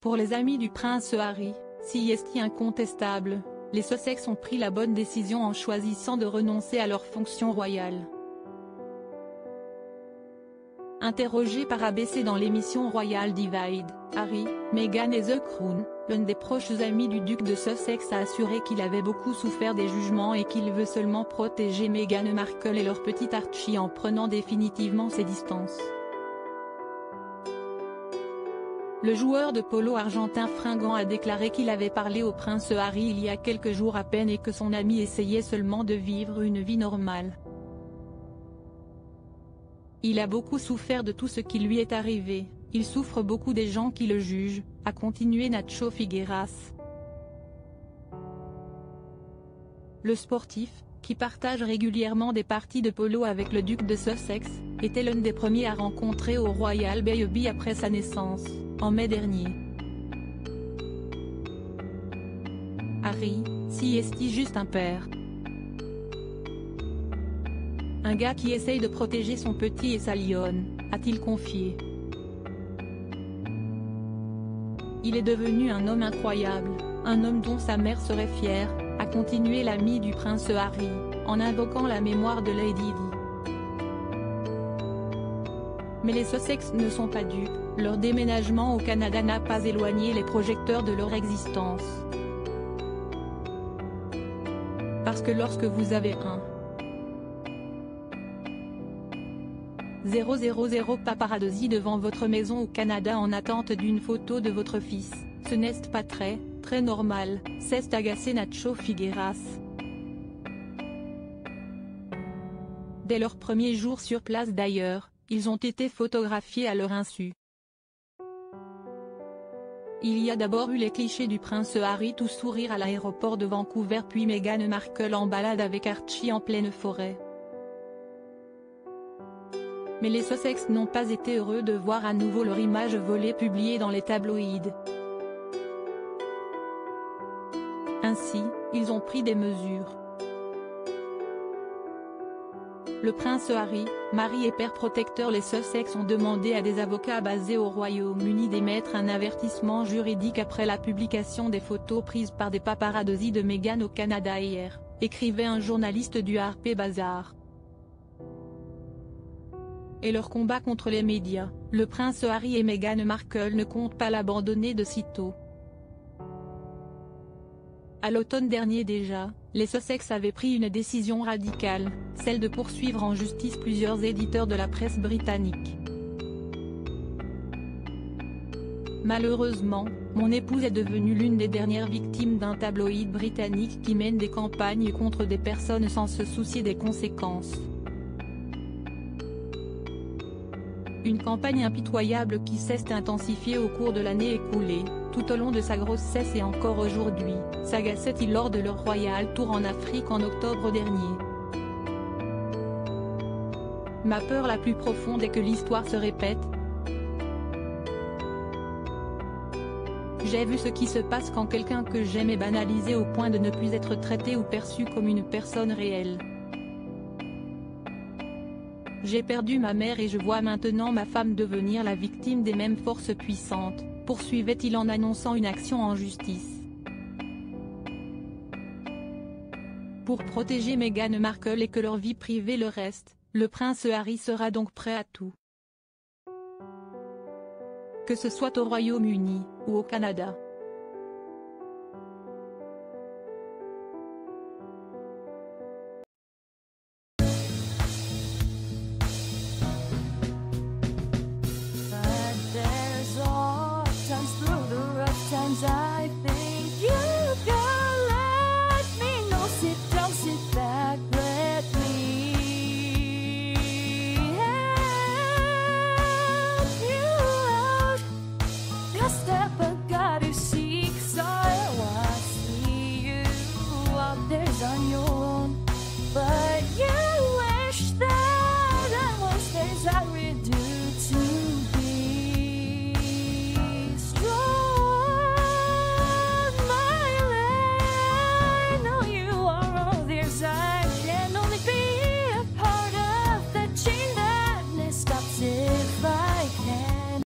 Pour les amis du prince Harry, si est incontestable, les Sussex ont pris la bonne décision en choisissant de renoncer à leur fonction royale. Interrogé par ABC dans l'émission Royal Divide, Harry, Meghan et The Crown, l'un des proches amis du duc de Sussex a assuré qu'il avait beaucoup souffert des jugements et qu'il veut seulement protéger Meghan Markle et leur petit Archie en prenant définitivement ses distances. Le joueur de polo argentin fringant a déclaré qu'il avait parlé au prince Harry il y a quelques jours à peine et que son ami essayait seulement de vivre une vie normale. Il a beaucoup souffert de tout ce qui lui est arrivé, il souffre beaucoup des gens qui le jugent, a continué Nacho Figueras. Le sportif, qui partage régulièrement des parties de polo avec le duc de Sussex, était l'un des premiers à rencontrer au Royal Bailey après sa naissance, en mai dernier. Harry, si est juste un père. Un gars qui essaye de protéger son petit et sa lionne, a-t-il confié. Il est devenu un homme incroyable, un homme dont sa mère serait fière, a continué l'ami du prince Harry, en invoquant la mémoire de Lady Di. Mais les Sussex ne sont pas dupes, leur déménagement au Canada n'a pas éloigné les projecteurs de leur existence. Parce que lorsque vous avez un 000 paparazzi devant votre maison au Canada en attente d'une photo de votre fils, ce n'est pas très normal, s'est agacé Nacho Figueras. Dès leur premier jour sur place d'ailleurs, ils ont été photographiés à leur insu. Il y a d'abord eu les clichés du prince Harry tout sourire à l'aéroport de Vancouver puis Meghan Markle en balade avec Archie en pleine forêt. Mais les Sussex n'ont pas été heureux de voir à nouveau leur image volée publiée dans les tabloïds. Ainsi, ils ont pris des mesures. Le prince Harry, mari et père protecteur. Les Sussex ont demandé à des avocats basés au Royaume-Uni d'émettre un avertissement juridique après la publication des photos prises par des paparazzi de Meghan au Canada hier, écrivait un journaliste du Harper Bazaar. Et leur combat contre les médias, le prince Harry et Meghan Markle ne comptent pas l'abandonner de sitôt. À l'automne dernier déjà, les Sussex avaient pris une décision radicale, celle de poursuivre en justice plusieurs éditeurs de la presse britannique. Malheureusement, mon épouse est devenue l'une des dernières victimes d'un tabloïd britannique qui mène des campagnes contre des personnes sans se soucier des conséquences. Une campagne impitoyable qui s'est intensifiée au cours de l'année écoulée, tout au long de sa grossesse et encore aujourd'hui, s'agaçait-il lors de leur Royal Tour en Afrique en octobre dernier. Ma peur la plus profonde est que l'histoire se répète. J'ai vu ce qui se passe quand quelqu'un que j'aime est banalisé au point de ne plus être traité ou perçu comme une personne réelle. J'ai perdu ma mère et je vois maintenant ma femme devenir la victime des mêmes forces puissantes, poursuivait-il en annonçant une action en justice. Pour protéger Meghan Markle et que leur vie privée le reste, le prince Harry sera donc prêt à tout. Que ce soit au Royaume-Uni, ou au Canada.